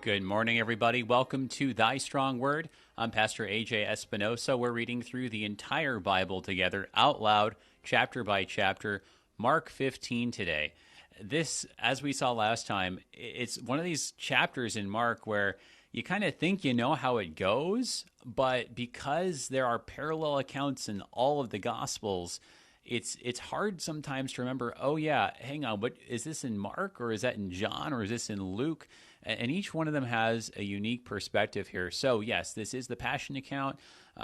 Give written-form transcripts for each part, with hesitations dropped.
Good morning, everybody. Welcome to Thy Strong Word. I'm Pastor AJ Espinosa. We're reading through the entire Bible together out loud, chapter by chapter, Mark 15 today. This, as we saw last time, it's one of these chapters in Mark where you kind of think you know how it goes, but because there are parallel accounts in all of the Gospels, it's hard sometimes to remember, oh yeah, hang on, what is this in Mark, or is that in John, or is this in Luke? And each one of them has a unique perspective here. So yes, this is the Passion account.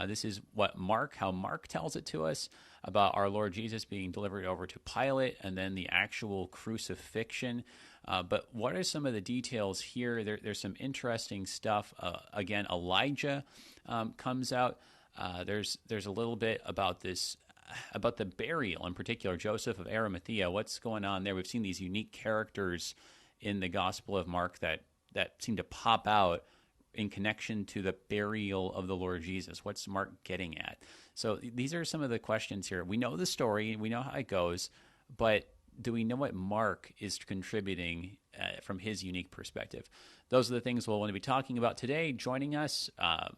This is how Mark tells it to us about our Lord Jesus being delivered over to Pilate and then the actual crucifixion. But what are some of the details here? There's some interesting stuff. Again, Elijah comes out. There's a little bit about this, about the burial, in particular, Joseph of Arimathea. What's going on there? We've seen these unique characters in the Gospel of Mark that seem to pop out in connection to the burial of the Lord Jesus. What's Mark getting at? So these are some of the questions here. We know the story, we know how it goes, but do we know what Mark is contributing from his unique perspective? Those are the things we'll want to be talking about today. Joining us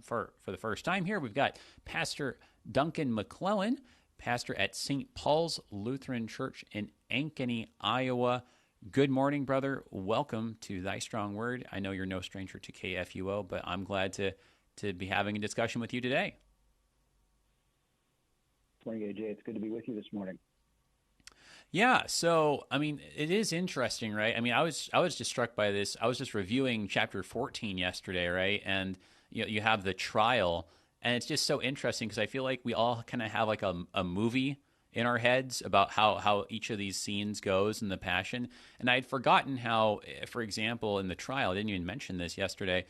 for the first time here, we've got Pastor Duncan McClellan, pastor at St. Paul's Lutheran Church in Ankeny, Iowa. Good morning, brother. Welcome to Thy Strong Word. I know you're no stranger to KFUO, but I'm glad to be having a discussion with you today. Morning, AJ. It's good to be with you this morning. Yeah, so I mean, it is interesting, right? I mean, I was just struck by this. I was just reviewing chapter 14 yesterday, right? And you have the trial, and it's just so interesting because I feel like we all kind of have like a movie in our heads about how each of these scenes goes in the Passion. And I had forgotten how, for example, in the trial, I didn't even mention this yesterday,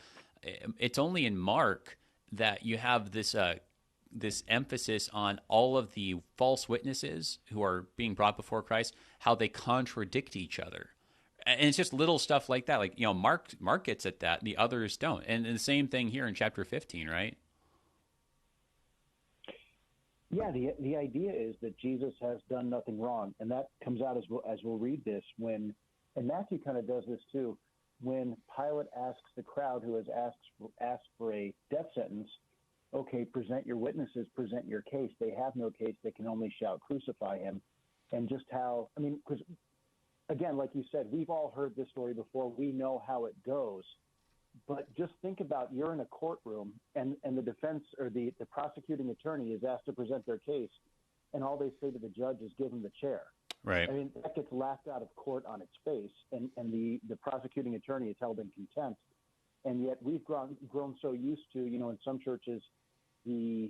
it's only in Mark that you have this this emphasis on all of the false witnesses who are being brought before Christ, how they contradict each other. And it's just little stuff like that. Like, Mark gets at that, the others don't. And the same thing here in chapter 15, right? Yeah, the idea is that Jesus has done nothing wrong, and that comes out as we'll read this and Matthew kind of does this too, when Pilate asks the crowd who has asked for a death sentence, okay, present your witnesses, present your case. They have no case. They can only shout, crucify him. And just how, I mean, because again, like you said, we've all heard this story before. We know how it goes. But just think about, you're in a courtroom and the defense or the prosecuting attorney is asked to present their case, and all they say to the judge is give him the chair. Right. I mean, that gets laughed out of court on its face, and the prosecuting attorney is held in contempt. And yet we've grown so used to, in some churches, the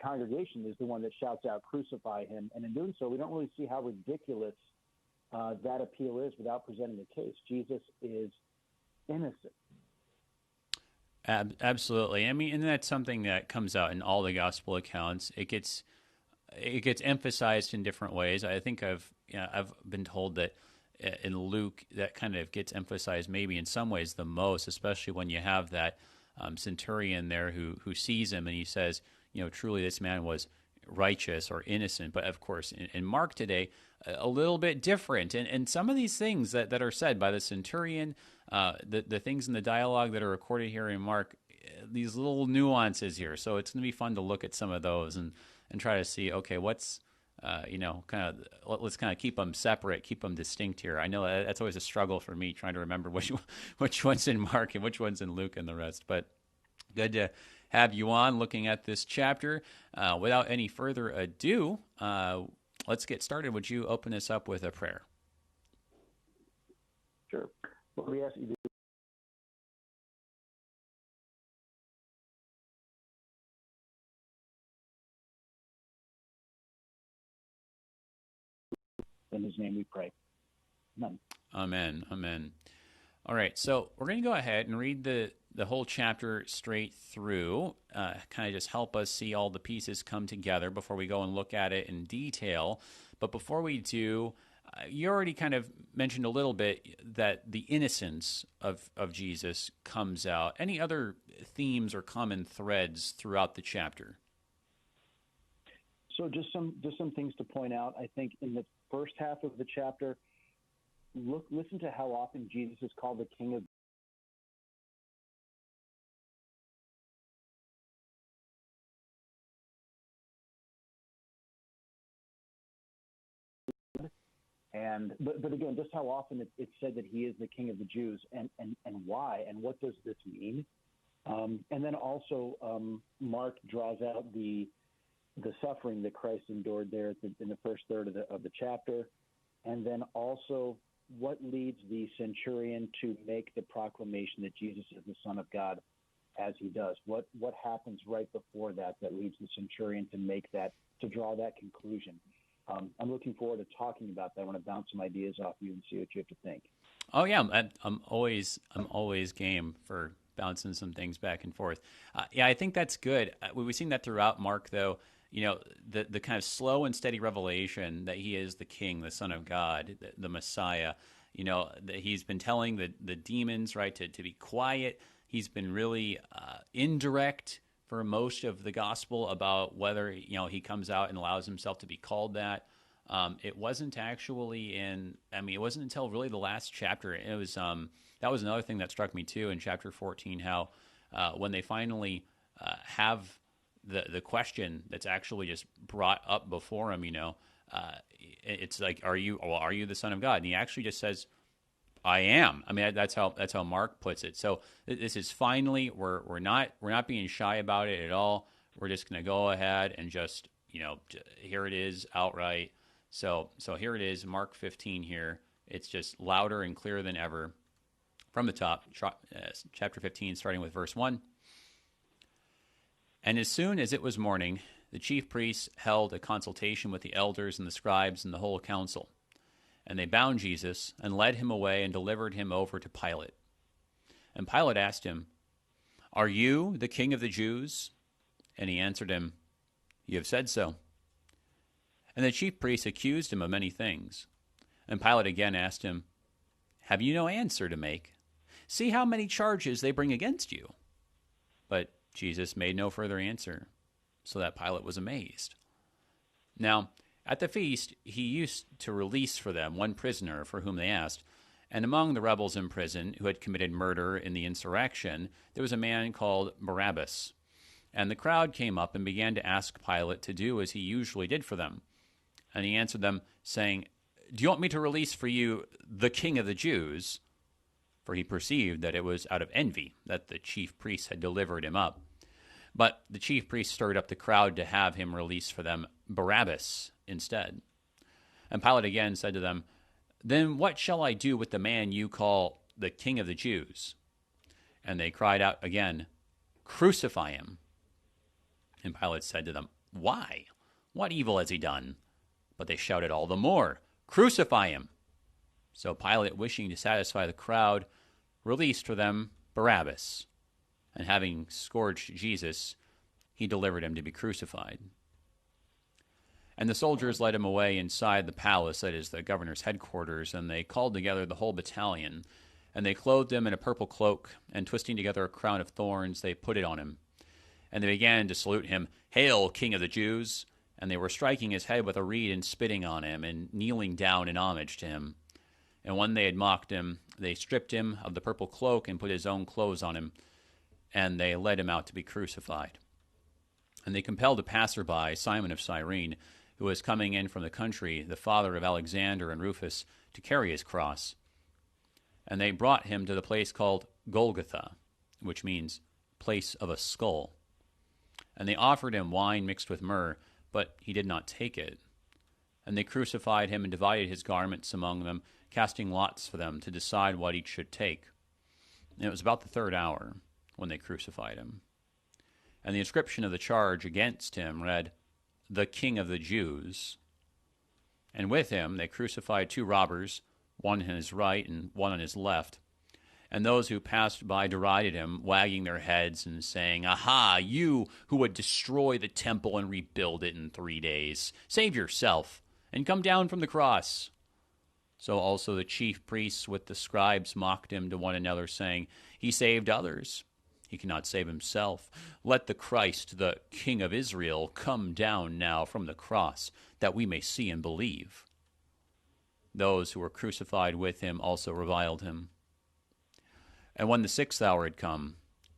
congregation is the one that shouts out, crucify him. And in doing so, we don't really see how ridiculous that appeal is without presenting a case. Jesus is innocent. Absolutely. I mean, and that's something that comes out in all the gospel accounts. It gets emphasized in different ways. I think I've been told that in Luke that kind of gets emphasized maybe in some ways the most, especially when you have that centurion there who sees him and he says, truly this man was righteous or innocent. But of course, in Mark today, a little bit different. And some of these things that are said by the centurion, the things in the dialogue that are recorded here in Mark, these little nuances here. So it's going to be fun to look at some of those and try to see, okay, what's, let's kind of keep them separate, keep them distinct here. I know that's always a struggle for me, trying to remember which one's in Mark and which one's in Luke and the rest. But good to have you on looking at this chapter. Without any further ado, let's get started. Would you open us up with a prayer? Sure. What we ask you to do in his name we pray. Amen. Amen. Amen. All right, so we're going to go ahead and read the whole chapter straight through, kind of just help us see all the pieces come together before we go and look at it in detail. But before we do, you already kind of mentioned a little bit that the innocence of Jesus comes out. Any other themes or common threads throughout the chapter? So just some things to point out. I think in the first half of the chapter, listen to how often Jesus is called the King of But again, just how often it's said that he is the King of the Jews, and why, and what does this mean? And then also, Mark draws out the suffering that Christ endured there in the first third of the chapter, and then also what leads the centurion to make the proclamation that Jesus is the Son of God as he does. What happens right before that leads the centurion to draw that conclusion? I'm looking forward to talking about that. I want to bounce some ideas off you and see what you have to think. Oh yeah, I'm always game for bouncing some things back and forth. I think that's good. We've seen that throughout Mark, though. The kind of slow and steady revelation that he is the King, the Son of God, the Messiah. That he's been telling the demons, right, to be quiet. He's been really indirect for most of the gospel about whether he comes out and allows himself to be called that. It wasn't actually it wasn't until really the last chapter. It was that was another thing that struck me too in chapter 14. How when they finally have the question that's actually just brought up before him, it's like, are you the Son of God? And he actually just says, I am. I mean, that's how Mark puts it. So this is finally, we're not being shy about it at all. We're just going to go ahead and just, here it is outright. So here it is, Mark 15 here. It's just louder and clearer than ever. From the top, chapter 15, starting with verse 1. And as soon as it was morning, the chief priests held a consultation with the elders and the scribes and the whole council. And they bound Jesus and led him away and delivered him over to Pilate. And Pilate asked him, Are you the King of the Jews? And he answered him, You have said so. And the chief priests accused him of many things. And Pilate again asked him, Have you no answer to make? See how many charges they bring against you. But Jesus made no further answer, so that Pilate was amazed. Now, at the feast, he used to release for them one prisoner for whom they asked. And among the rebels in prison who had committed murder in the insurrection, there was a man called Barabbas. And the crowd came up and began to ask Pilate to do as he usually did for them. And he answered them, saying, Do you want me to release for you the King of the Jews? For he perceived that it was out of envy that the chief priests had delivered him up. But the chief priests stirred up the crowd to have him release for them Barabbas instead. And Pilate again said to them, Then what shall I do with the man you call the King of the Jews? And they cried out again, Crucify him. And Pilate said to them, Why? What evil has he done? But they shouted all the more, Crucify him. So Pilate, wishing to satisfy the crowd, released for them Barabbas. And having scourged Jesus, he delivered him to be crucified. And the soldiers led him away inside the palace, that is the governor's headquarters, and they called together the whole battalion. And they clothed him in a purple cloak, and twisting together a crown of thorns, they put it on him. And they began to salute him, Hail, King of the Jews! And they were striking his head with a reed and spitting on him, and kneeling down in homage to him. And when they had mocked him, they stripped him of the purple cloak and put his own clothes on him, and they led him out to be crucified. And they compelled a passerby, Simon of Cyrene, who was coming in from the country, the father of Alexander and Rufus, to carry his cross. And they brought him to the place called Golgotha, which means place of a skull. And they offered him wine mixed with myrrh, but he did not take it. And they crucified him and divided his garments among them, casting lots for them to decide what each should take. And it was about the third hour when they crucified him. And the inscription of the charge against him read, The King of the Jews. And with him they crucified two robbers, one on his right and one on his left. And those who passed by derided him, wagging their heads and saying, Aha, you who would destroy the temple and rebuild it in 3 days, save yourself and come down from the cross. So also the chief priests with the scribes mocked him to one another, saying, He saved others. He cannot save himself. Let the Christ, the King of Israel, come down now from the cross, that we may see and believe. Those who were crucified with him also reviled him. And when the 6th hour had come,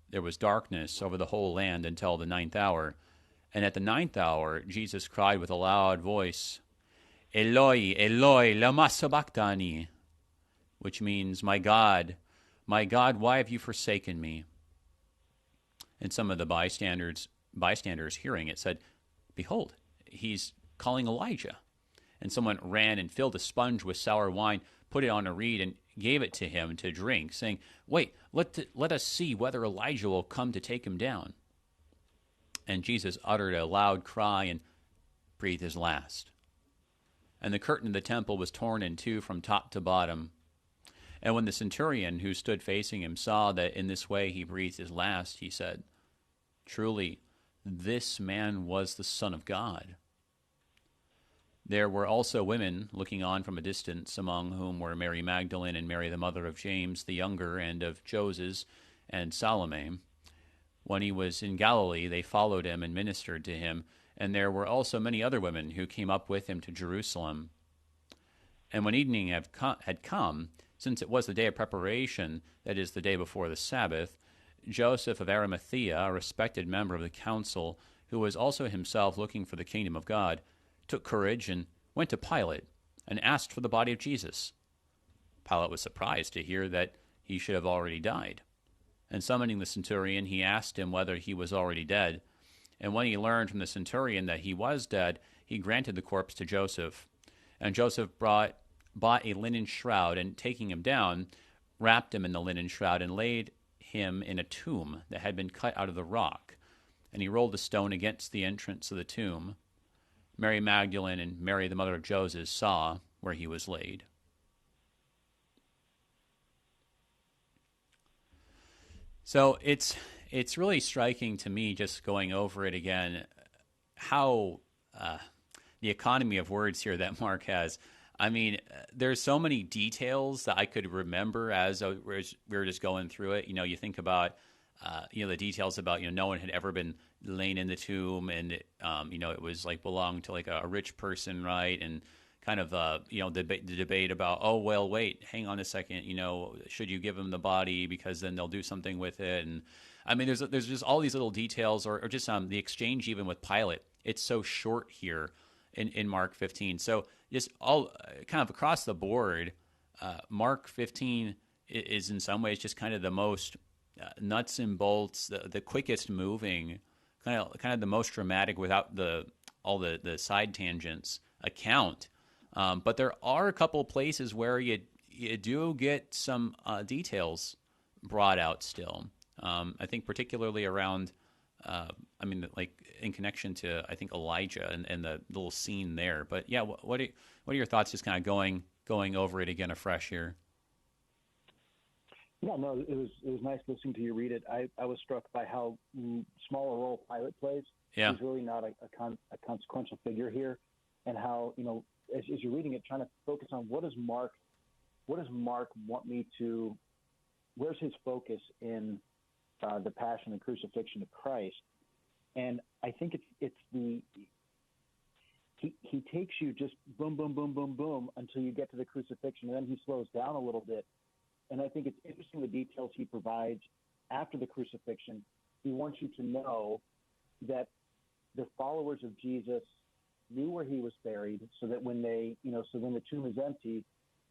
there was darkness over the whole land until the 9th hour. And at the 9th hour, Jesus cried with a loud voice, Eloi, Eloi, lama sabachthani, which means, my God, why have you forsaken me? And some of the bystanders hearing it said, behold, he's calling Elijah. And someone ran and filled a sponge with sour wine, put it on a reed, and gave it to him to drink, saying, wait, let us see whether Elijah will come to take him down. And Jesus uttered a loud cry and breathed his last. And the curtain of the temple was torn in two from top to bottom. And when the centurion who stood facing him saw that in this way he breathed his last, he said, truly, this man was the Son of God. There were also women looking on from a distance, among whom were Mary Magdalene and Mary the mother of James the younger, and of Joses and Salome. When he was in Galilee, they followed him and ministered to him, and there were also many other women who came up with him to Jerusalem. And when evening had come, since it was the day of preparation, that is, the day before the Sabbath, Joseph of Arimathea, a respected member of the council, who was also himself looking for the kingdom of God, took courage and went to Pilate and asked for the body of Jesus. Pilate was surprised to hear that he should have already died. And summoning the centurion, he asked him whether he was already dead. And when he learned from the centurion that he was dead, he granted the corpse to Joseph. And Joseph bought a linen shroud, and taking him down, wrapped him in the linen shroud and laid him in a tomb that had been cut out of the rock. And he rolled the stone against the entrance of the tomb. Mary Magdalene and Mary the mother of Joseph saw where he was laid. So it's really striking to me, just going over it again, how the economy of words here that Mark has. I mean, there's so many details that I could remember as we were just going through it. You think about the details about no one had ever been laying in the tomb, and it was like belonged to like a rich person, right? And kind of the debate about, oh well, wait, hang on a second, should you give them the body because then they'll do something with it? And I mean, there's just all these little details, or just the exchange even with Pilate. It's so short here in Mark 15. So just all kind of across the board, Mark 15 is in some ways just kind of the most nuts and bolts, the quickest moving, kind of the most dramatic without all the side tangents account. But there are a couple places where you do get some details brought out still. I think particularly around, like in connection to, I think, Elijah and the little scene there. But yeah, what are your thoughts, just kind of going over it again afresh here? Yeah, no, it was nice listening to you read it. I was struck by how small a role Pilate plays. Yeah. He's really not a consequential figure here, and how as you're reading it, trying to focus on what does Mark want me to, where's his focus in the passion and crucifixion of Christ. And I think it's he takes you just boom, boom, boom, boom, boom until you get to the crucifixion, and then he slows down a little bit. And I think it's interesting the details he provides after the crucifixion. He wants you to know that the followers of Jesus knew where he was buried, so that when when the tomb is empty,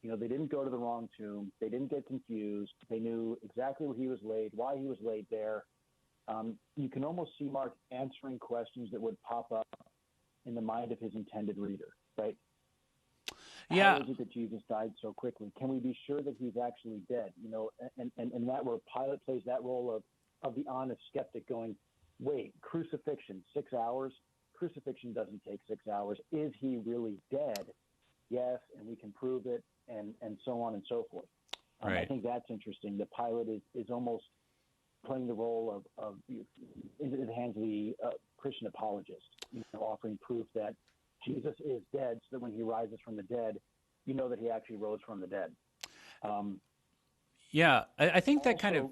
they didn't go to the wrong tomb. They didn't get confused. They knew exactly where he was laid, why he was laid there. You can almost see Mark answering questions that would pop up in the mind of his intended reader, right? Yeah. How is it that Jesus died so quickly? Can we be sure that he's actually dead? And that where Pilate plays that role of the honest skeptic going, wait, crucifixion, 6 hours? Crucifixion doesn't take 6 hours. Is he really dead? Yes, and we can prove it, and so on and so forth. Right. I think that's interesting. The Pilate is almost playing the role of into the hands of the Christian apologist, offering proof that Jesus is dead, so that when he rises from the dead, that he actually rose from the dead. I think that kind of...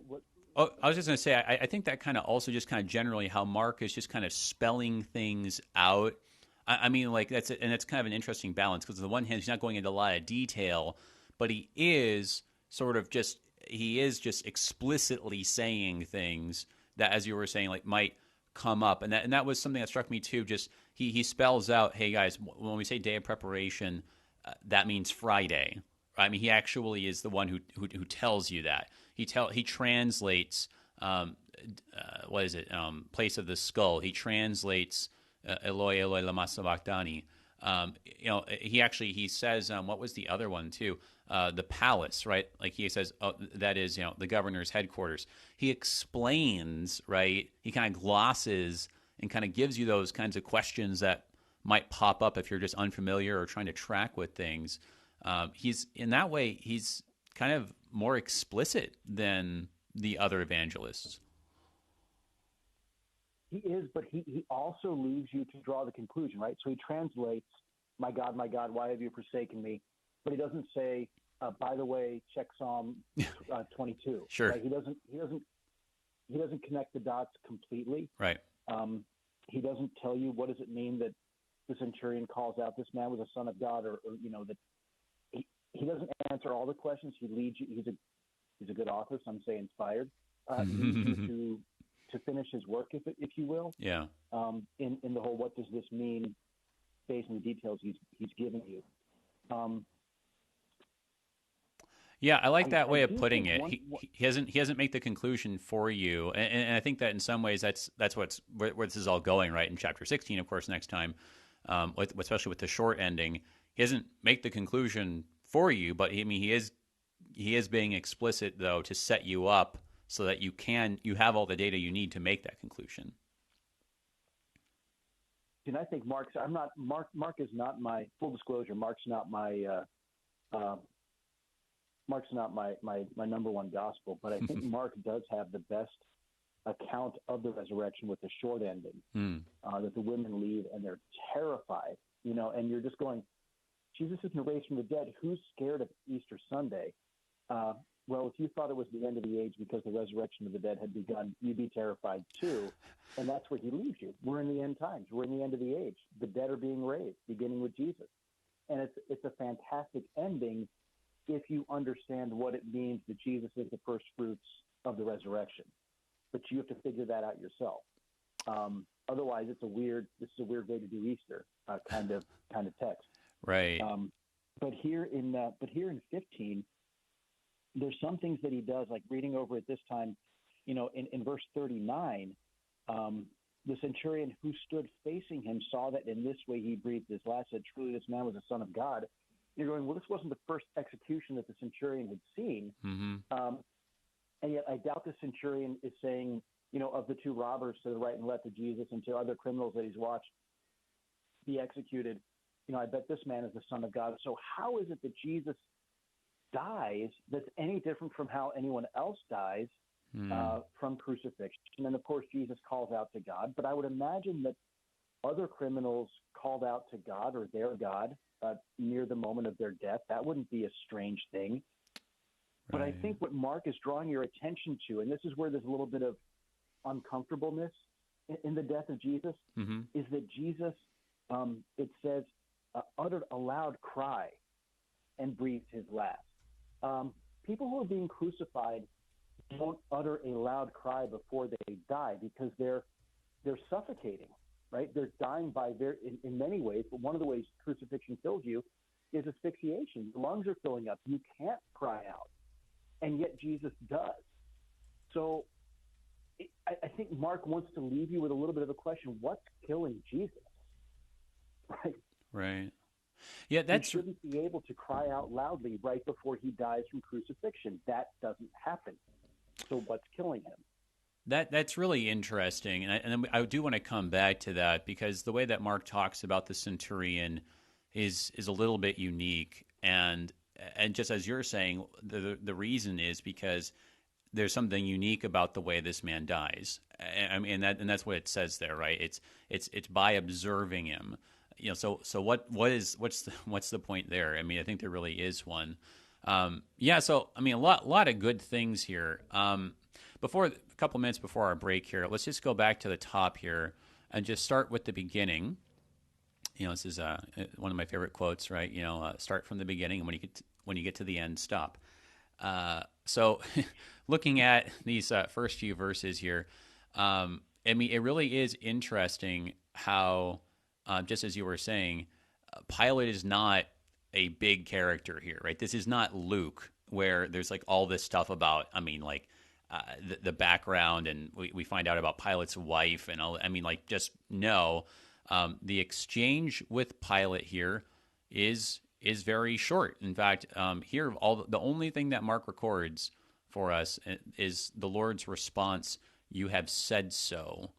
I was just going to say, I think that kind of also just kind of generally how Mark is just kind of spelling things out. I mean, like that's kind of an interesting balance, because on the one hand, he's not going into a lot of detail, but he is just explicitly saying things that, as you were saying, like might come up, and that was something that struck me too. Just he spells out, hey guys, when we say day of preparation, that means Friday. I mean, he actually is the one who tells you that. He translates what is it? Place of the skull. He translates Eloi Eloi lama sabachthani. He says what was the other one too? The palace, right? Like he says, that is, the governor's headquarters. He explains, right? He kind of glosses and kind of gives you those kinds of questions that might pop up if you're just unfamiliar or trying to track with things. He's in that way, he's kind of more explicit than the other evangelists. He is, but he also leaves you to draw the conclusion, right? So he translates, my God, why have you forsaken me? But he doesn't say, by the way, check Psalm 22. Sure. Right? He doesn't connect the dots completely. Right. He doesn't tell you, what does it mean that the centurion calls out this man was a son of God, or that he doesn't answer all the questions. He leads you. He's a good author, some say inspired. Leads you to finish his work, if you will. Yeah. In the whole, what does this mean, based on the details he's giving you. Yeah, I like that way of putting it. He hasn't made the conclusion for you, and I think that in some ways that's where this is all going, right? In chapter 16, of course, next time, especially with the short ending, he doesn't make the conclusion for you, but he is being explicit though to set you up so that you have all the data you need to make that conclusion. And I think Mark is not my, full disclosure, Mark's not my number one gospel, but I think Mark does have the best account of the resurrection with the short ending, that the women leave and they're terrified, and you're just going, Jesus isn't raised from the dead. Who's scared of Easter Sunday? Well, if you thought it was the end of the age because the resurrection of the dead had begun, you'd be terrified too. And that's where he leaves you. We're in the end times. We're in the end of the age. The dead are being raised, beginning with Jesus. And it's a fantastic ending if you understand what it means that Jesus is the first fruits of the resurrection. But you have to figure that out yourself. Otherwise, this is a weird way to do Easter kind of text. Right. But here in 15, there's some things that he does, like reading over at this time, in verse 39, the centurion who stood facing him saw that in this way he breathed his last, said, truly this man was a son of God. You're going, well, this wasn't the first execution that the centurion had seen. Mm-hmm. And yet I doubt the centurion is saying, of the two robbers to the right and left of Jesus and to other criminals that he's watched be executed, I bet this man is the Son of God. So how is it that Jesus dies that's any different from how anyone else dies from crucifixion? And of course, Jesus calls out to God. But I would imagine that other criminals called out to God or their God near the moment of their death. That wouldn't be a strange thing. But I think what Mark is drawing your attention to, and this is where there's a little bit of uncomfortableness in the death of Jesus, is that Jesus, it says, uttered a loud cry and breathed his last. People who are being crucified don't utter a loud cry before they die because they're suffocating, right? They're dying in many ways, but one of the ways crucifixion kills you is asphyxiation. The lungs are filling up. You can't cry out. And yet Jesus does. So I think Mark wants to leave you with a little bit of a question. What's killing Jesus? Right? Right. Yeah, he shouldn't be able to cry out loudly right before he dies from crucifixion. That doesn't happen. So what's killing him? That's really interesting, and I do want to come back to that because the way that Mark talks about the centurion is a little bit unique, and just as you're saying, the reason is because there's something unique about the way this man dies. I mean, and that's what it says there, right? It's by observing him. So what's the point there? I mean, I think there really is one. So I mean, a lot of good things here. A couple minutes before our break here, let's just go back to the top here and just start with the beginning. This is one of my favorite quotes, right? Start from the beginning, and when you get to the end, stop. So looking at these first few verses here, I mean, it really is interesting how, just as you were saying, Pilate is not a big character here, right? This is not Luke, where there's like all this stuff about, I mean, like the background, and we find out about Pilate's wife and all. I mean, like, just no. The exchange with Pilate here is very short. In fact, here the only thing that Mark records for us is the Lord's response, "You have said so,"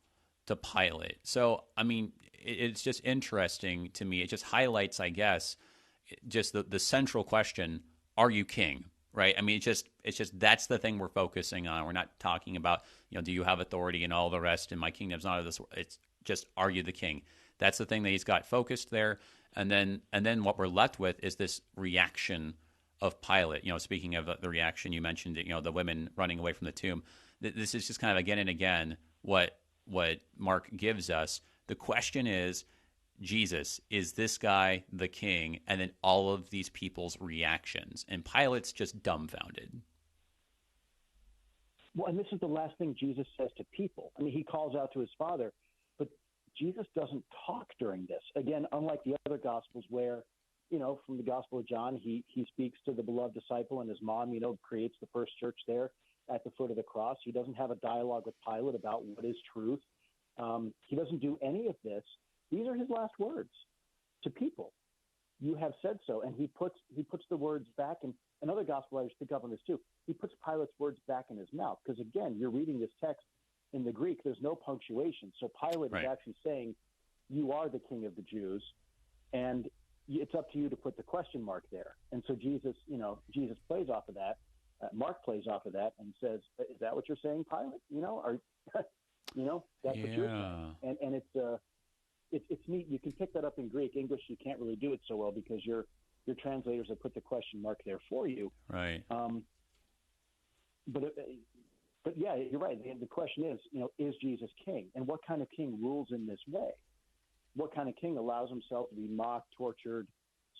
to Pilate. So, I mean, it's just interesting to me. It just highlights, I guess, just the central question: are you king? Right? I mean, it's just that's the thing we're focusing on. We're not talking about, do you have authority and all the rest, and my kingdom's not of this world. It's just, are you the king? That's the thing that he's got focused there. And then what we're left with is this reaction of Pilate. Speaking of the reaction, you mentioned, the women running away from the tomb. This is just kind of again and again what Mark gives us. The question is, Jesus, is this guy the king? And then all of these people's reactions. And Pilate's just dumbfounded. Well, and this is the last thing Jesus says to people. I mean, he calls out to his Father, but Jesus doesn't talk during this. Again, unlike the other Gospels where, from the Gospel of John, he speaks to the beloved disciple and his mom, creates the first church there at the foot of the cross. He doesn't have a dialogue with Pilate about what is truth. He doesn't do any of this. These are his last words to people. You have said so. And he puts the words back, and another gospel writers pick up on this too. He puts Pilate's words back in his mouth because, again, you're reading this text in the Greek. There's no punctuation. So Pilate is actually saying, you are the king of the Jews, and it's up to you to put the question mark there. And so Jesus plays off of that. Mark plays off of that and says, is that what you're saying, Pilate? That's what you're saying. And it's neat. You can pick that up in Greek. English, you can't really do it so well because your translators have put the question mark there for you. Right. But yeah, you're right. The question is Jesus king? And what kind of king rules in this way? What kind of king allows himself to be mocked, tortured,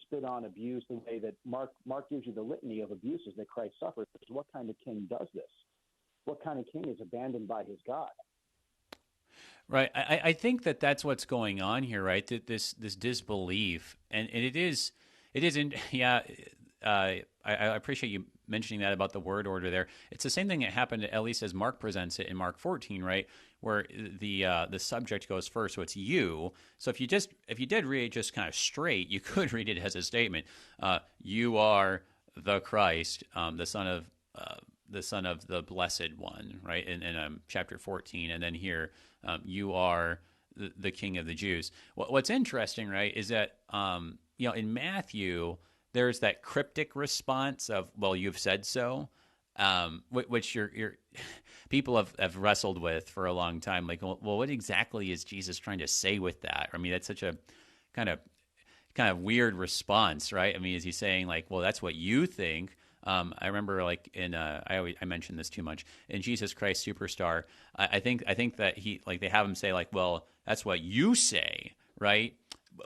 spit on, abused the way that Mark gives you the litany of abuses that Christ suffered? What kind of king does this? What kind of king is abandoned by his God? Right. I think that's what's going on here, right? This disbelief, and it is, yeah. I appreciate you mentioning that about the word order there. It's the same thing that happened, at least as Mark presents it in Mark 14, right? Where the subject goes first, so it's you. So if you did read it just kind of straight, you could read it as a statement. You are the Christ, the Son of the Blessed One, right? In chapter 14, and then here, you are the King of the Jews. What's interesting, right, is that in Matthew there's that cryptic response of, well, you've said so, which your people have wrestled with for a long time. Like, well, what exactly is Jesus trying to say with that? I mean, that's such a kind of weird response, right? I mean, is he saying like, well, that's what you think? I remember like I mentioned this too much in Jesus Christ Superstar. I think that they have him say like, well, that's what you say, right?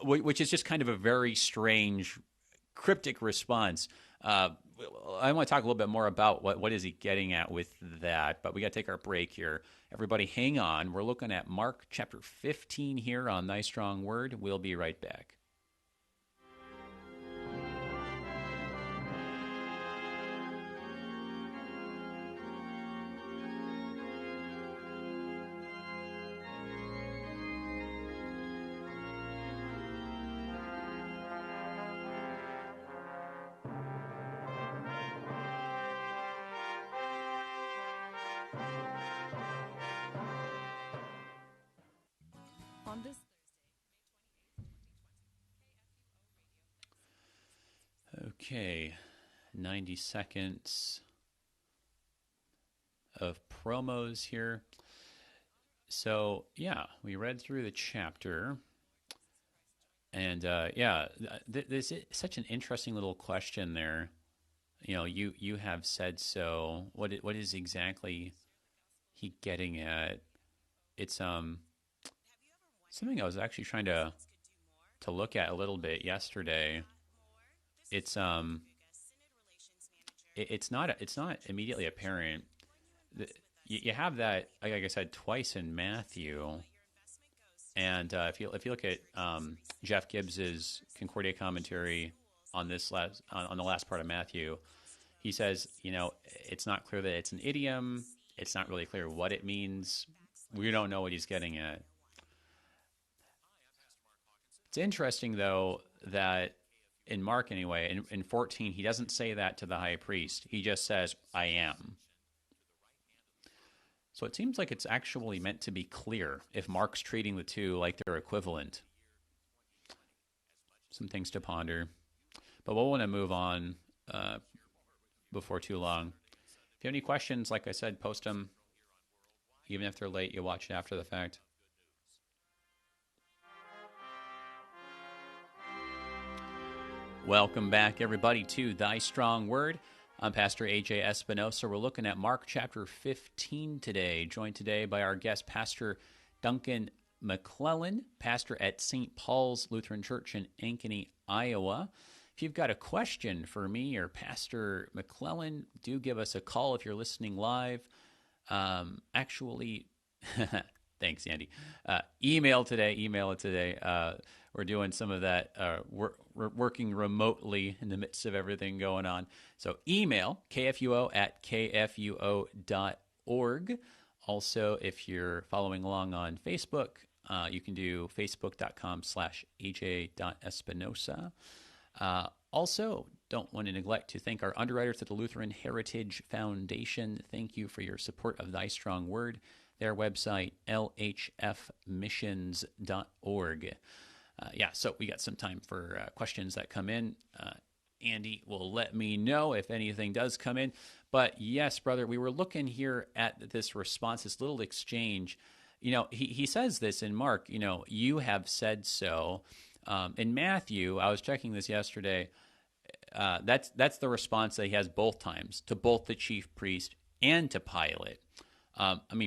Which is just kind of a very strange, cryptic response. I want to talk a little bit more about what is he getting at with that, but we got to take our break here. Everybody hang on. We're looking at Mark chapter 15 here on Thy Strong Word. We'll be right back. On this Thursday, May 28th, 2020, KFUO Radio. Okay, 90 seconds of promos here. So, yeah, we read through the chapter. And, this is such an interesting little question there. You have said so. What is exactly he getting at? It's something I was actually trying to look at a little bit yesterday. It's it's not immediately apparent. you have that, like I said, twice in Matthew. And if you look at Jeff Gibbs's Concordia commentary on on the last part of Matthew, he says, it's not clear that it's an idiom. It's not really clear what it means. We don't know what he's getting at. It's interesting, though, that in Mark anyway, in 14, he doesn't say that to the high priest. He just says, I am. So it seems like it's actually meant to be clear if Mark's treating the two like they're equivalent. Some things to ponder. But we'll want to move on before too long. If you have any questions, like I said, post them. Even if they're late, you watch it after the fact. Welcome back, everybody, to Thy Strong Word. I'm Pastor A.J. Espinosa. We're looking at Mark chapter 15 today, joined today by our guest, Pastor Duncan McClellan, pastor at St. Paul's Lutheran Church in Ankeny, Iowa. If you've got a question for me or Pastor McClellan, do give us a call if you're listening live. Actually, thanks, Andy. Email it today. We're doing some of that. We're working remotely in the midst of everything going on. So email kfuo@kfuo.org. Also, if you're following along on Facebook, you can do facebook.com/aj.espinosa. Also, don't want to neglect to thank our underwriters at the Lutheran Heritage Foundation. Thank you for your support of Thy Strong Word. Their website, lhfmissions.org. So we got some time for questions that come in. Andy will let me know if anything does come in. But yes, brother, we were looking here at this response, this little exchange. He says this in Mark, you have said so. In Matthew, I was checking this yesterday. That's the response that he has both times, to both the chief priest and to Pilate.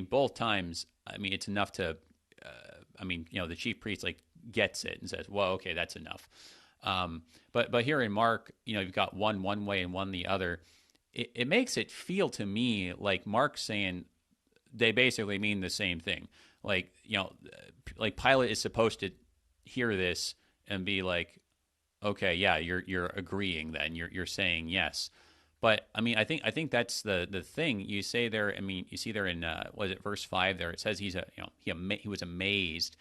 Both times, it's enough to, the chief priest gets it and says, well, okay, that's enough. But here in Mark, you've got one way and one the other. It makes it feel to me like Mark's saying they basically mean the same thing. Like Pilate is supposed to hear this and be like, okay, yeah, you're agreeing then. You're saying yes. But I think that's the thing you say there. You see there in verse 5 there, it says he was amazed.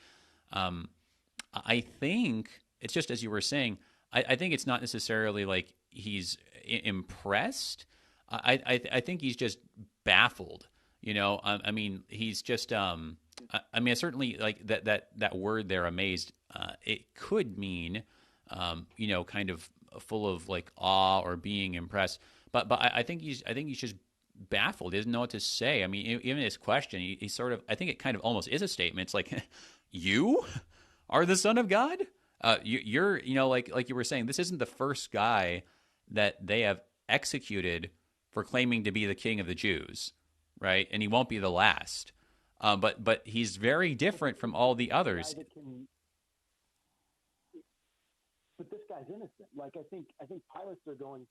I think it's just as you were saying. I think it's not necessarily like he's impressed. I think he's just baffled. He's just. Certainly like that word there, amazed. It could mean, kind of full of like awe or being impressed. But I think he's just baffled. He doesn't know what to say. Even his question, he sort of. I think it kind of almost is a statement. It's like, you are the Son of God. You're like you were saying, this isn't the first guy that they have executed for claiming to be the King of the Jews, right? And he won't be the last. But he's very different from all the others. But this guy's innocent. Like I think Pilate's are going.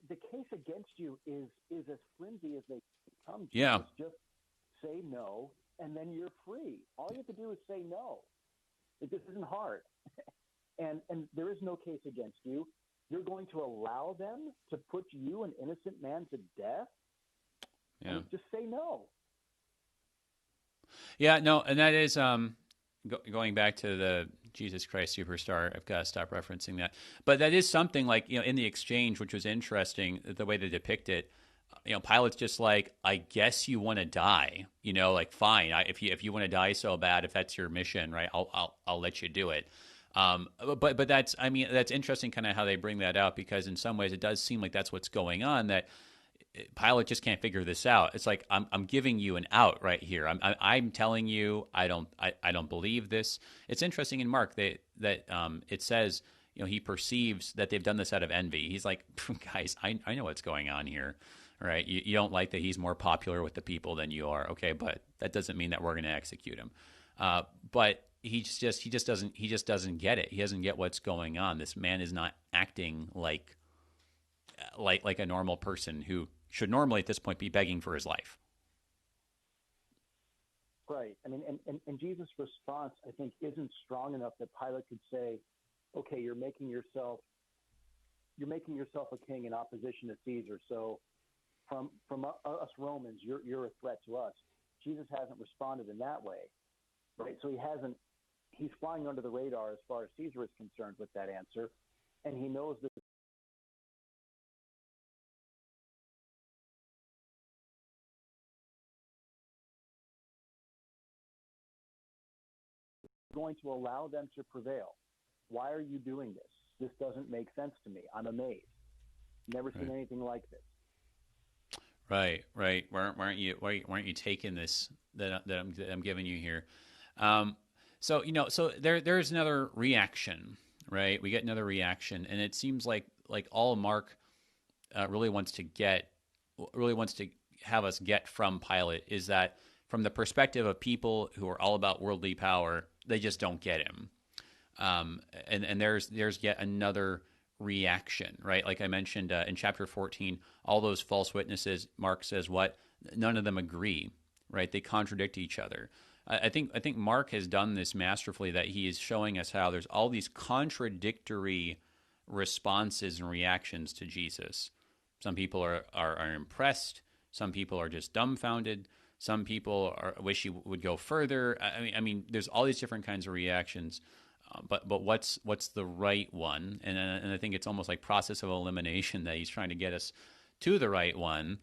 The case against you is as flimsy as they come. Yeah. Just say no, and then you're free. All you have to do is say no. This isn't hard, and there is no case against you. You're going to allow them to put you, an innocent man, to death? Yeah. Just say no. Yeah, no, and that is going back to the Jesus Christ Superstar. I've got to stop referencing that. But that is something like, in the exchange, which was interesting, the way they depict it. Pilate's just like, I guess you want to die. Fine. If you want to die so bad, if that's your mission, right? I'll let you do it. But that's that's interesting, kind of how they bring that out, because in some ways it does seem like that's what's going on. That Pilate just can't figure this out. It's like I'm giving you an out right here. I'm telling you I don't believe this. It's interesting in Mark that it says he perceives that they've done this out of envy. He's like, guys, I know what's going on here. Right? You don't like that he's more popular with the people than you are. Okay, but that doesn't mean that we're going to execute him. But he just doesn't get it. He doesn't get what's going on. This man is not acting like a normal person who should normally at this point be begging for his life. Right. I mean, and Jesus' response, I think, isn't strong enough that Pilate could say, okay, you're making yourself a king in opposition to Caesar. So from us Romans, you're a threat to us. Jesus hasn't responded in that way, right? So he's flying under the radar as far as Caesar is concerned with that answer. And he knows that going to allow them to prevail. Why are you doing this? This doesn't make sense to me. I'm amazed. Never seen anything like this. Right. Why aren't you taking this that I'm giving you here? So there's another reaction, right? We get another reaction, and it seems like all Mark really wants to have us get from Pilate is that from the perspective of people who are all about worldly power, they just don't get him. And there's yet another reaction, right? Like I mentioned in chapter 14, all those false witnesses, Mark says what? None of them agree, right? They contradict each other. I think Mark has done this masterfully, that he is showing us how there's all these contradictory responses and reactions to Jesus. Some people are impressed. Some people are just dumbfounded. Some people wish he would go further. I mean, there's all these different kinds of reactions. But what's the right one? And I think it's almost like process of elimination that he's trying to get us to the right one.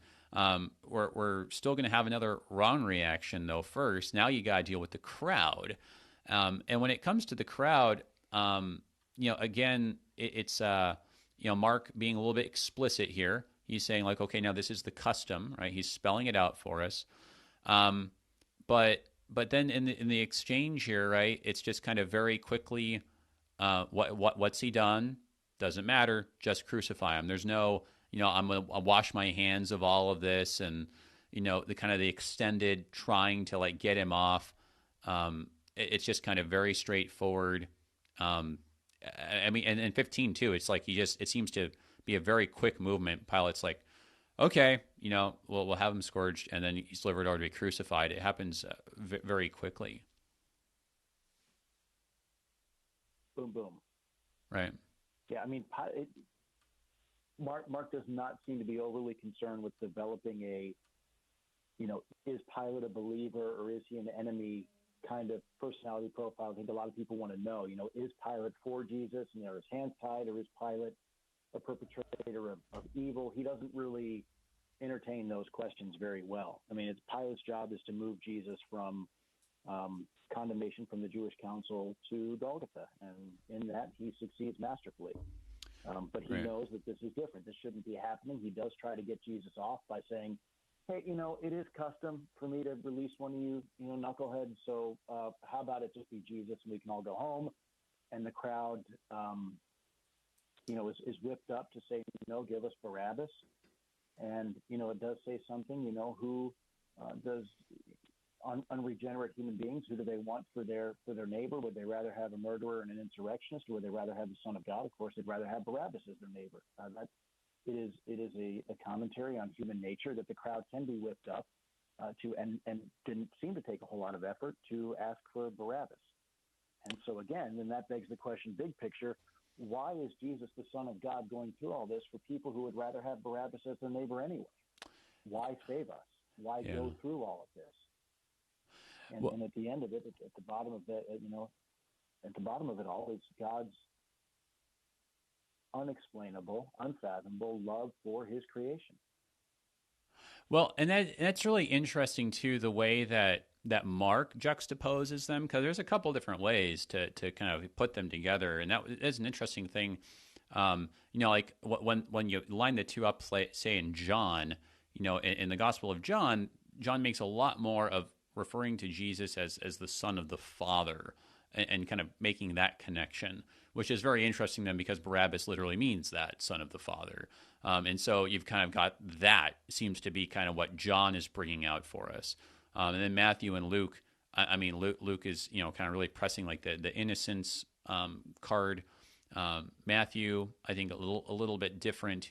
We're still going to have another wrong reaction though. First, now you got to deal with the crowd. And when it comes to the crowd, again, it's Mark being a little bit explicit here. He's saying like, okay, now this is the custom, right? He's spelling it out for us. But then in the exchange here, right? It's just kind of very quickly, what's he done? Doesn't matter. Just crucify him. There's no, I'll wash my hands of all of this, and the kind of the extended trying to like get him off. It's just kind of very straightforward. I mean, and 15 too. It's like it seems to be a very quick movement. Pilate's like, okay, we'll have him scourged, and then he's delivered over to be crucified. It happens very quickly. Boom, boom. Right. Yeah, I mean, Mark does not seem to be overly concerned with developing is Pilate a believer or is he an enemy kind of personality profile. I think a lot of people want to know, is Pilate for Jesus and are his hands tied, or is Pilate a perpetrator of evil? He doesn't really entertain those questions very well. I mean, it's Pilate's job is to move Jesus from condemnation from the Jewish council to Golgotha, and in that he succeeds masterfully. But he knows that this is different. This shouldn't be happening. He does try to get Jesus off by saying, hey, it is custom for me to release one of you, knuckleheads. So how about it just be Jesus and we can all go home? And the crowd, is whipped up to say, give us Barabbas. And, it does say something, who does unregenerate human beings, who do they want for their neighbor? Would they rather have a murderer and an insurrectionist, or would they rather have the Son of God? Of course, they'd rather have Barabbas as their neighbor. It is a commentary on human nature that the crowd can be whipped up to, and didn't seem to take a whole lot of effort to ask for Barabbas. And so again, then that begs the question, big picture, why is Jesus, the Son of God, going through all this for people who would rather have Barabbas as their neighbor anyway? Why save us? Why go through all of this? And at the end of it, at the bottom of it, at the bottom of it all is God's unexplainable, unfathomable love for his creation. Well, and that's really interesting too, the way that Mark juxtaposes them, because there's a couple different ways to kind of put them together, and that is an interesting thing. Like when you line the two up, say in John, in the Gospel of John makes a lot more of referring to Jesus as the Son of the Father, and kind of making that connection, which is very interesting then, because Barabbas literally means that, Son of the Father. And so you've kind of got that seems to be kind of what John is bringing out for us. And then Matthew and Luke, Luke is, kind of really pressing like the innocence card. Matthew, I think a little bit different.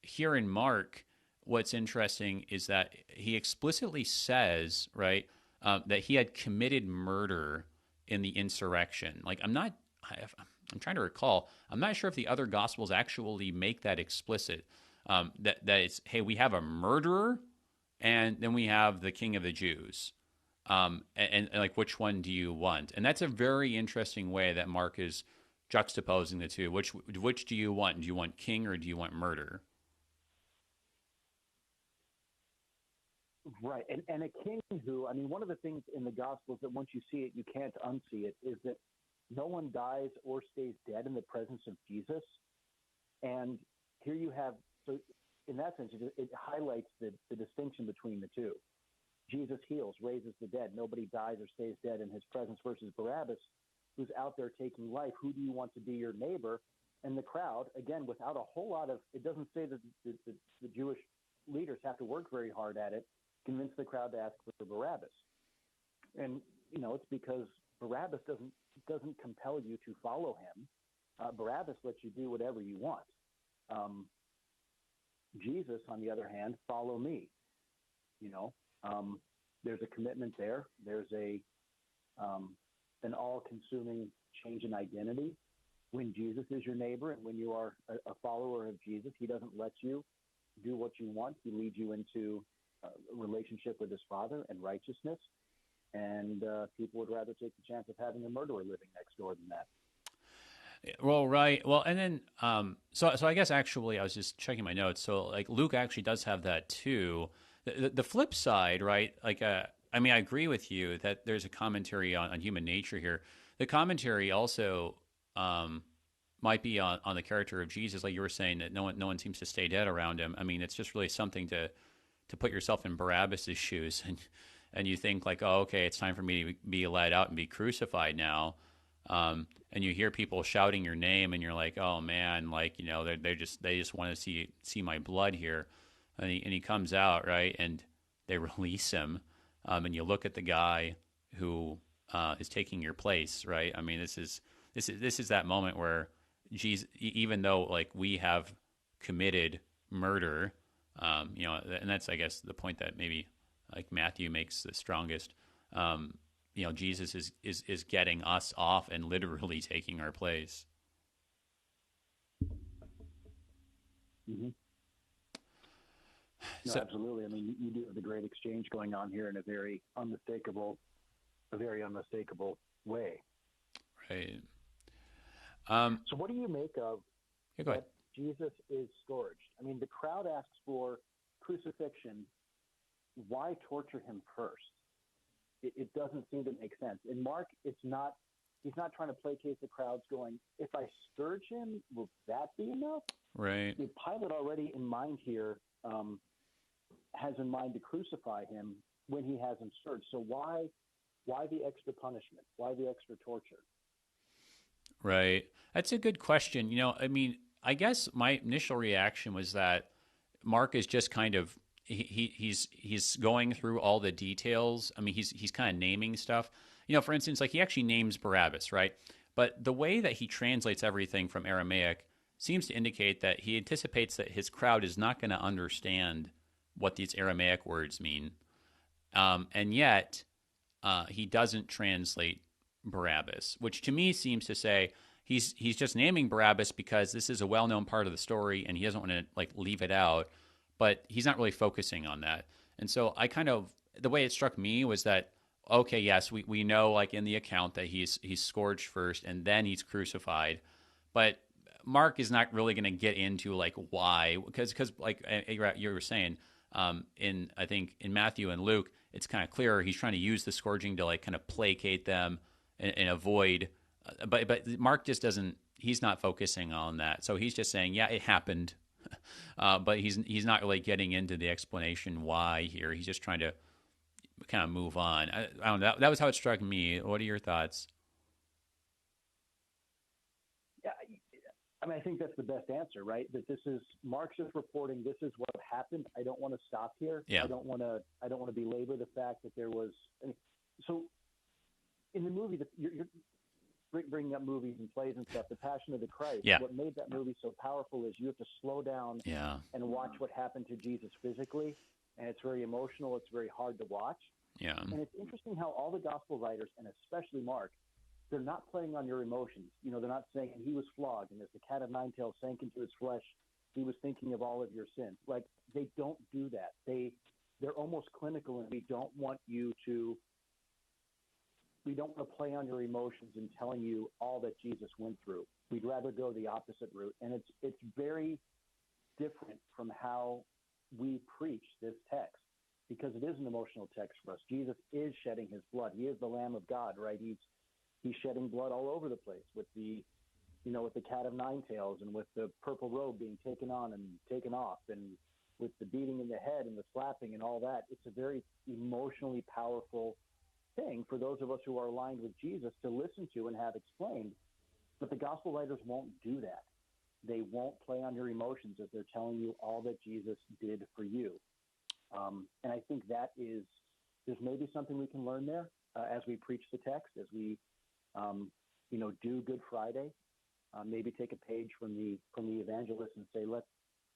Here in Mark, what's interesting is that he explicitly says, right, that he had committed murder in the insurrection. Like, I'm trying to recall. I'm not sure if the other Gospels actually make that explicit. That it's, hey, we have a murderer, and then we have the King of the Jews. And like, which one do you want? And that's a very interesting way that Mark is juxtaposing the two. Which do you want? Do you want king or do you want murder? Right. And a king who, I mean, one of the things in the Gospels that once you see it, you can't unsee it, is that no one dies or stays dead in the presence of Jesus. And here you have, so in that sense, it highlights the distinction between the two. Jesus heals, raises the dead. Nobody dies or stays dead in his presence, versus Barabbas, who's out there taking life. Who do you want to be your neighbor? And the crowd, again, without a whole lot of, it doesn't say that the Jewish leaders have to work very hard at it, convince the crowd to ask for Barabbas. And, you know, it's because Barabbas doesn't compel you to follow him. Barabbas lets you do whatever you want. Jesus, on the other hand, follow me. You know, there's a commitment there. There's an all-consuming change in identity. When Jesus is your neighbor and when you are a follower of Jesus, he doesn't let you do what you want. He leads you into a relationship with his Father and righteousness. And people would rather take the chance of having a murderer living next door than that. Well, right. Well, and then, so I guess actually I was just checking my notes. So like Luke actually does have that too. The flip side, right? Like, I mean, I agree with you that there's a commentary on human nature here. The commentary also might be on the character of Jesus, like you were saying, that no one seems to stay dead around him. I mean, it's just really something to put yourself in Barabbas's shoes, and you think like, oh, okay, it's time for me to be led out and be crucified now. And you hear people shouting your name, and you're like, oh man, like, you know, they just want to see my blood here. And he comes out, right, and they release him. And you look at the guy who is taking your place, right? I mean, this is that moment where Jesus, even though like we have committed murder, you know, and that's, I guess, the point that maybe like Matthew makes the strongest. You know, Jesus is getting us off and literally taking our place. Mm-hmm. No, So, absolutely. I mean, you do have the great exchange going on here in a very unmistakable way. right. So what do you make of Yeah, go ahead. that Jesus is scourged? I mean, the crowd asks for crucifixion. Why torture him first? It doesn't seem to make sense. In Mark, he's not trying to placate the crowds going, if I scourge him, will that be enough? Right. The Pilate already in mind here has in mind to crucify him when he has him scourged. So why the extra punishment? Why the extra torture? Right. That's a good question. You know, I mean, I guess my initial reaction was that Mark is just kind of he's going through all the details. I mean, he's kind of naming stuff. You know, for instance, like he actually names Barabbas, right? But the way that he translates everything from Aramaic seems to indicate that he anticipates that his crowd is not going to understand what these Aramaic words mean, and yet he doesn't translate Barabbas, which to me seems to say he's just naming Barabbas because this is a well-known part of the story and he doesn't want to like leave it out, but he's not really focusing on that. And so I kind of, the way it struck me was that, okay, yes, we know like in the account that he's scourged first and then he's crucified, but Mark is not really going to get into like why, because like you were saying, I think in Matthew and Luke, it's kind of clear he's trying to use the scourging to like kind of placate them and avoid, but Mark just doesn't. He's not focusing on that, so he's just saying, yeah, it happened, but he's not really getting into the explanation why here. He's just trying to kind of move on. I don't know. That was how it struck me. What are your thoughts? Yeah, I mean, I think that's the best answer, right? That this is Mark's just reporting. This is what happened. I don't want to stop here. Yeah. I don't want to belabor the fact that there was. So, in the movie, you're bringing up movies and plays and stuff. The Passion of the Christ. Yeah. What made that movie so powerful is you have to slow down Yeah. and watch what happened to Jesus physically, and it's very emotional. It's very hard to watch. Yeah. And it's interesting how all the gospel writers, and especially Mark, they're not playing on your emotions. You know, they're not saying he was flogged, and as the cat of nine tails sank into his flesh, he was thinking of all of your sins. Like, they don't do that. They're almost clinical, and we don't want to play on your emotions and telling you all that Jesus went through. We'd rather go the opposite route. And it's very different from how we preach this text, because it is an emotional text for us. Jesus is shedding his blood. He is the Lamb of God, right? He's shedding blood all over the place with the cat of nine tails, and with the purple robe being taken on and taken off, and with the beating in the head and the slapping and all that. It's a very emotionally powerful thing for those of us who are aligned with Jesus to listen to and have explained. But the gospel writers won't do that. They won't play on your emotions as they're telling you all that Jesus did for you. And I think there's maybe something we can learn there as we preach the text, as we, do Good Friday. Maybe take a page from the evangelist and say,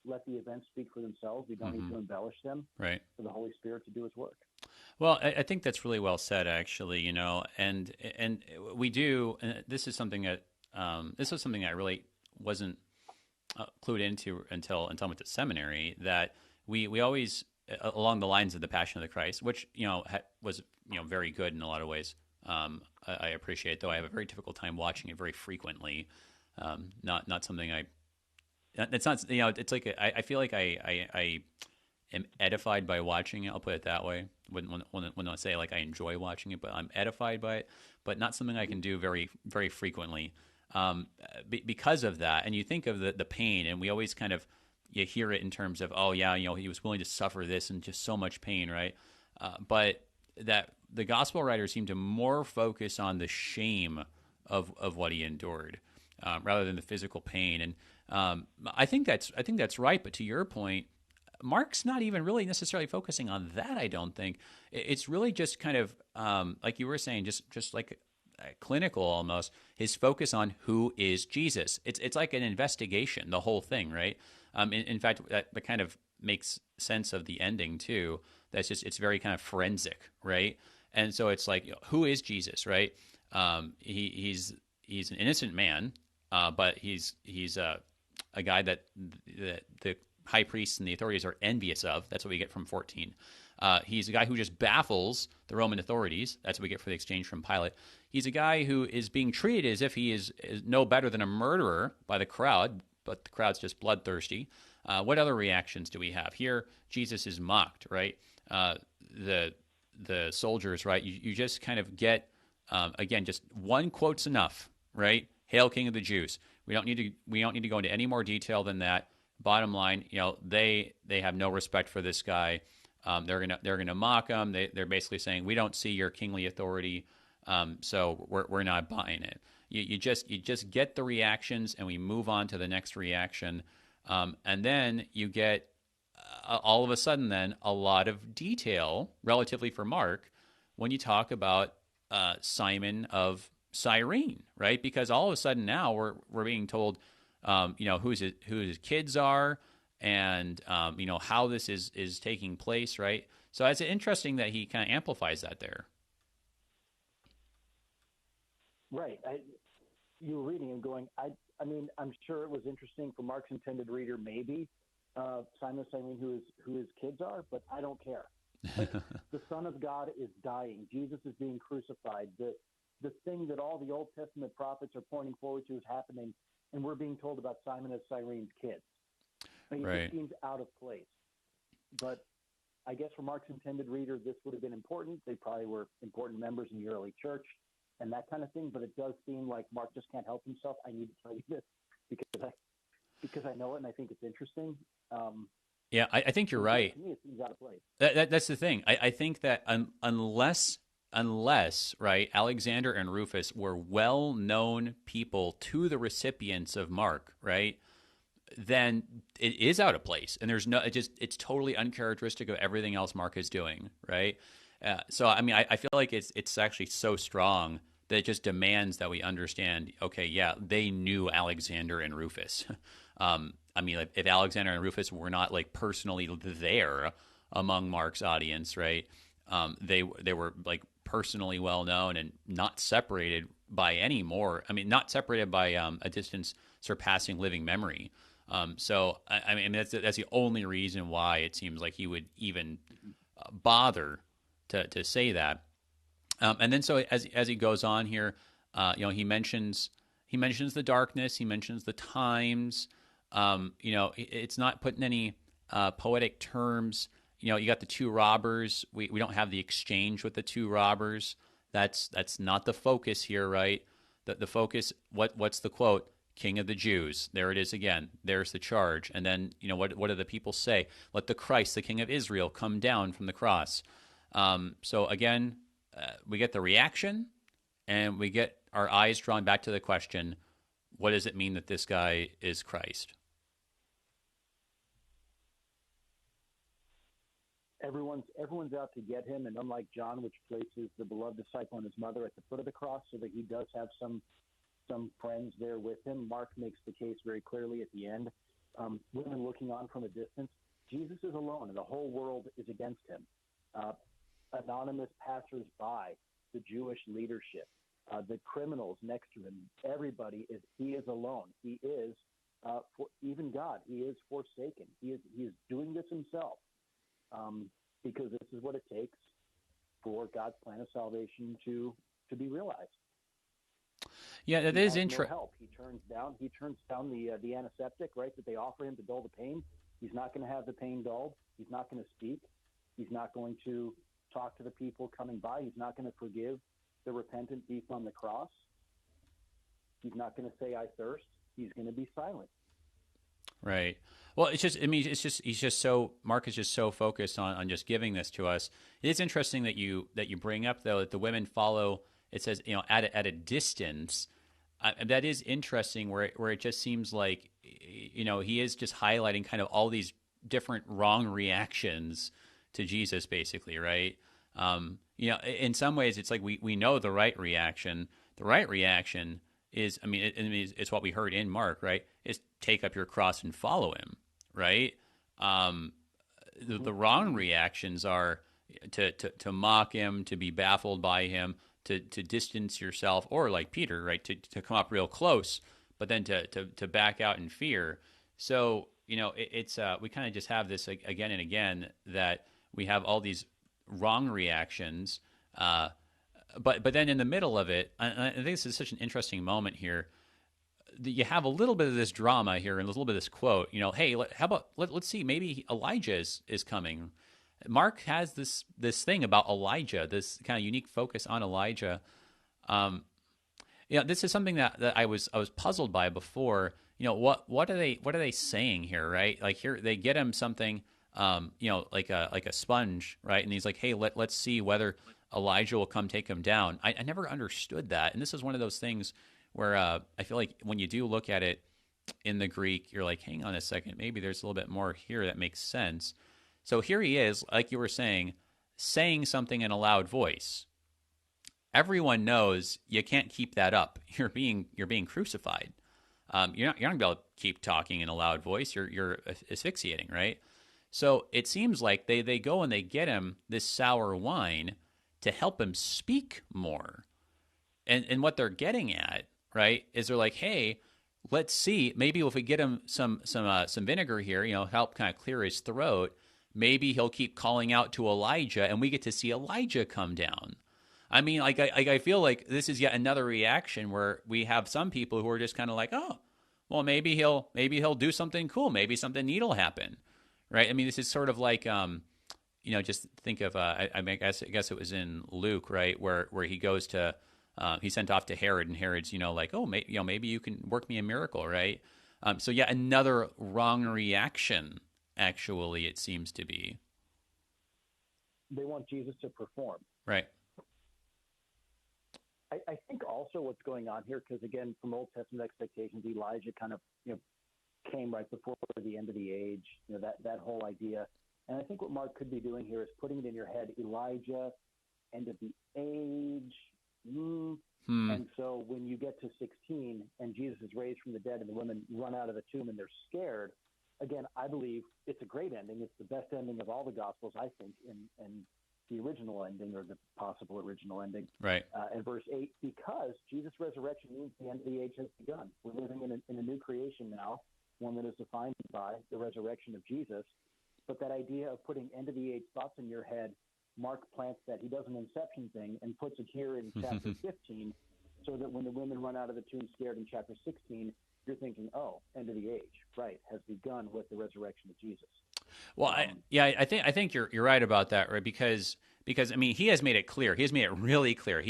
let the events speak for themselves. We don't need to embellish them. Right. For the Holy Spirit to do his work. Well, I think that's really well said, actually. And we do. And this is something that I really wasn't clued into until I went to seminary. That we always, along the lines of the Passion of the Christ, which was very good in a lot of ways. I appreciate, though I have a very difficult time watching it very frequently. Not something it's not, it's like, I feel like I am edified by watching it. I'll put it that way. When I say like I enjoy watching it, but I'm edified by it, but not something I can do very, very frequently. Because of that. And you think of the pain, and we always kind of, you hear it in terms of, oh yeah, he was willing to suffer this and just so much pain. Right. But that the gospel writers seem to more focus on the shame of what he endured, rather than the physical pain. And I think that's right. But to your point, Mark's not even really necessarily focusing on that. I don't think it's really just kind of like you were saying, just like clinical almost. His focus on who is Jesus. It's like an investigation, the whole thing, right? In fact, that kind of makes sense of the ending too. It's very kind of forensic, right? And so it's like, who is Jesus, right? He's an innocent man, but he's a guy that the high priests and the authorities are envious of. That's what we get from 14. He's a guy who just baffles the Roman authorities. That's what we get for the exchange from Pilate. He's a guy who is being treated as if he is no better than a murderer by the crowd, but the crowd's just bloodthirsty. What other reactions do we have? Here, Jesus is mocked, right? The soldiers, right? You just kind of get, again, just one quote's enough, right? Hail, King of the Jews. We don't need to go into any more detail than that. Bottom line, they have no respect for this guy. They're gonna mock him. They're basically saying, we don't see your kingly authority, so we're not buying it. You just get the reactions, and we move on to the next reaction, and then you get all of a sudden then a lot of detail, relatively for Mark, when you talk about Simon of Cyrene, right? Because all of a sudden now we're being told, who his kids are, and how this is taking place, right? So it's interesting that he kind of amplifies that there. Right. You were reading and going, I mean, I'm sure it was interesting for Mark's intended reader, maybe Simon of Cyrene, who his kids are, but I don't care. Like, the Son of God is dying. Jesus is being crucified. The thing that all the Old Testament prophets are pointing forward to is happening, and we're being told about Simon of Cyrene's kids. I mean, Right. It seems out of place. But I guess for Mark's intended reader, this would have been important. They probably were important members in the early church and that kind of thing. But it does seem like Mark just can't help himself. I need to tell you this because I know it and I think it's interesting. Yeah, I think you're right. To me, it seems out of place. That's the thing. I think that unless right, Alexander and Rufus were well-known people to the recipients of Mark, right, then it is out of place, and it's totally uncharacteristic of everything else Mark is doing, right? So I mean, I feel like it's actually so strong that it just demands that we understand. Okay, yeah, they knew Alexander and Rufus. I mean, if Alexander and Rufus were not like personally there, among Mark's audience, right? They were like personally well known and not separated by any more. I mean, not separated by a distance surpassing living memory. I mean, that's the only reason why it seems like he would even bother to say that. And then so as he goes on here, he mentions the darkness, he mentions the times. It's not put in any poetic terms. You got the two robbers. We don't have the exchange with the two robbers. That's not the focus here, right? The focus. What's the quote? King of the Jews. There it is again. There's the charge. And then what do the people say? Let the Christ, the King of Israel, come down from the cross. So again, we get the reaction, and we get our eyes drawn back to the question: what does it mean that this guy is Christ? Everyone's out to get him, and unlike John, which places the beloved disciple and his mother at the foot of the cross so that he does have some friends there with him, Mark makes the case very clearly at the end. Women looking on from a distance, Jesus is alone, and the whole world is against him. Anonymous passers-by, the Jewish leadership, the criminals next to him, he is alone. He is, even God, he is forsaken. He is doing this himself. Because this is what it takes for God's plan of salvation to be realized. Yeah, that is interesting. No help. He turns down the antiseptic, right, that they offer him to dull the pain. He's not going to have the pain dulled. He's not going to speak. He's not going to talk to the people coming by. He's not going to forgive the repentant thief on the cross. He's not going to say, "I thirst." He's going to be silent. Right. Well, Mark is just so focused on just giving this to us. It is interesting that you bring up, though, that the women follow. It says, at a distance. That is interesting, where it just seems like, he is just highlighting kind of all these different wrong reactions to Jesus, basically, right? In some ways, it's like we know the right reaction. The right reaction is, it's what we heard in Mark, right? Is take up your cross and follow him, right? The wrong reactions are to mock him, to be baffled by him, to distance yourself, or like Peter, right, to come up real close, but then to back out in fear. So it's we kind of just have this again and again, that we have all these wrong reactions, but then in the middle of it, I think this is such an interesting moment here. You have a little bit of this drama here and a little bit of this quote. Hey, how about let's see, maybe Elijah is coming. Mark has this thing about Elijah, this kind of unique focus on Elijah. This is something that I was puzzled by before. What are they saying here, right? Like here they get him something, like a sponge, right? And he's like, hey, let's see whether Elijah will come take him down. I never understood that, and this is one of those things where I feel like when you do look at it in the Greek, you're like, hang on a second, maybe there's a little bit more here that makes sense. So here he is, like you were saying something in a loud voice. Everyone knows you can't keep that up. You're being crucified. You're not going to be able to keep talking in a loud voice. You're asphyxiating, right? So it seems like they go and they get him this sour wine to help him speak more. And what they're getting at, right, is they're like, hey, let's see, maybe if we get him some vinegar here, help kind of clear his throat, maybe he'll keep calling out to Elijah, and we get to see Elijah come down. I feel like this is yet another reaction where we have some people who are just kind of like, oh, well, maybe he'll do something cool, maybe something neat will happen, right? This is sort of like, just think of, I guess it was in Luke, right, where he goes to. He's sent off to Herod, and Herod's, like, oh, maybe you can work me a miracle, right? So yeah, another wrong reaction. Actually, it seems to be. They want Jesus to perform, right? I think also what's going on here, because again, from Old Testament expectations, Elijah kind of came right before the end of the age. That whole idea, and I think what Mark could be doing here is putting it in your head, Elijah, end of the age. And so when you get to 16 and Jesus is raised from the dead and the women run out of the tomb and they're scared, again, I believe it's a great ending. It's the best ending of all the Gospels, I think, in the original ending or the possible original ending. Right. In verse 8, because Jesus' resurrection means the end of the age has begun. We're living in a new creation now, one that is defined by the resurrection of Jesus. But that idea of putting end of the age thoughts in your head, Mark plants that. He does an inception thing and puts it here in chapter 15, so that when the women run out of the tomb scared in chapter 16, you're thinking, oh, end of the age, right, has begun with the resurrection of Jesus. Well, I think you're right about that, right? Because I mean, he has made it clear. He has made it really clear.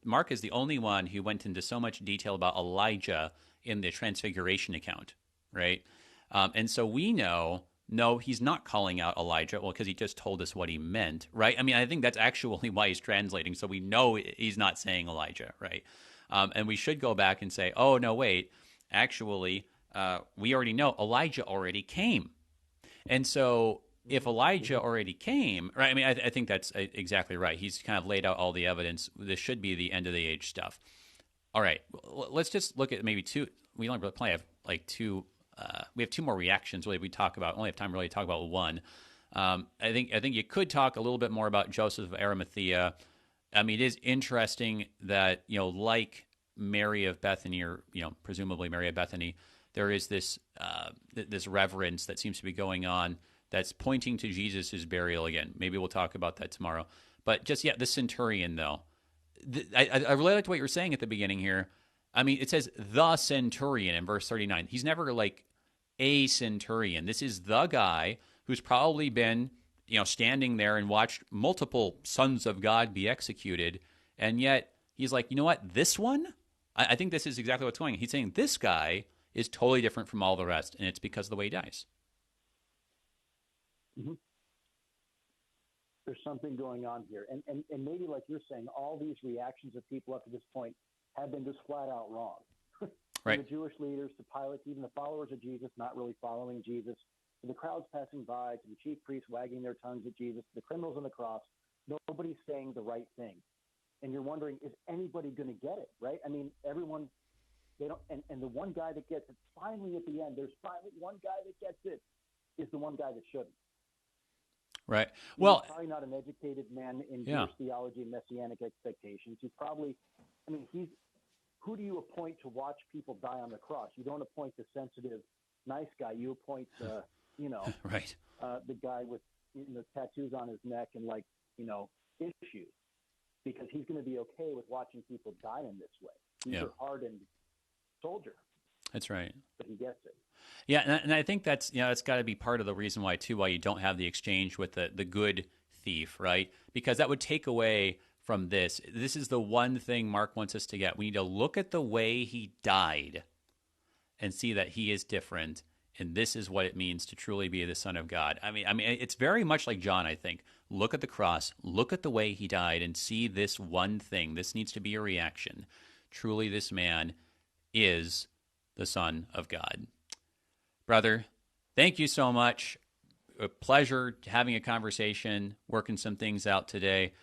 Mark is the only one who went into so much detail about Elijah in the Transfiguration account, right? And so we know, no, he's not calling out Elijah. Well, because he just told us what he meant, right? I mean, I think that's actually why he's translating. So we know he's not saying Elijah, right? And we should go back and say, oh, no, wait. Actually, we already know Elijah already came. And so if Elijah already came, right, I mean, I think that's exactly right. He's kind of laid out all the evidence. This should be the end of the age stuff. All right, let's just look at maybe two. We only really have like two. We have two more reactions. Really, we talk about. Only have time really to talk about one. I think you could talk a little bit more about Joseph of Arimathea. I mean, it is interesting that, like Mary of Bethany, or presumably Mary of Bethany, there is this this reverence that seems to be going on that's pointing to Jesus' burial again. Maybe we'll talk about that tomorrow. But just, the centurion, though. I really liked what you were saying at the beginning here. I mean, it says the centurion in verse 39. He's never like a centurion. This is the guy who's probably been, standing there and watched multiple sons of God be executed. And yet he's like, you know what? This one? I think this is exactly what's going on. He's saying this guy is totally different from all the rest, and it's because of the way he dies. Mm-hmm. There's something going on here. And maybe, like you're saying, all these reactions of people up to this point have been just flat out wrong. Right. From the Jewish leaders to Pilate, even the followers of Jesus not really following Jesus, to the crowds passing by, to the chief priests wagging their tongues at Jesus, to the criminals on the cross, nobody's saying the right thing. And you're wondering, is anybody going to get it, right? I mean, everyone, they don't, and the one guy that gets it, finally at the end, there's finally one guy that gets it, is the one guy that shouldn't. Right. He's probably not an educated man in Jewish theology and messianic expectations. He's probably, who do you appoint to watch people die on the cross? You don't appoint the sensitive, nice guy. You appoint, right. The guy with tattoos on his neck and issues, because he's going to be okay with watching people die in this way. He's a hardened soldier. That's right. But he gets it. Yeah, and I think that's got to be part of the reason why you don't have the exchange with the good thief, right? Because that would take away from this. This is the one thing Mark wants us to get. We need to look at the way he died and see that he is different, and this is what it means to truly be the Son of God. I mean, it's very much like John, I think. Look at the cross, look at the way he died, and see this one thing. This needs to be a reaction. Truly, this man is the Son of God. Brother, thank you so much. A pleasure having a conversation, working some things out today.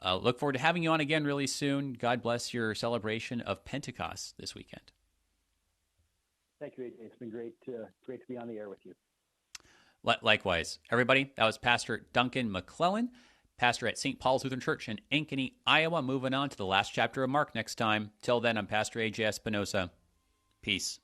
Look forward to having you on again really soon. God bless your celebration of Pentecost this weekend. Thank you, AJ. It's been great to be on the air with you. Likewise. Everybody, that was Pastor Duncan McClellan, pastor at St. Paul's Lutheran Church in Ankeny, Iowa. Moving on to the last chapter of Mark next time. Till then, I'm Pastor AJ Espinosa. Peace.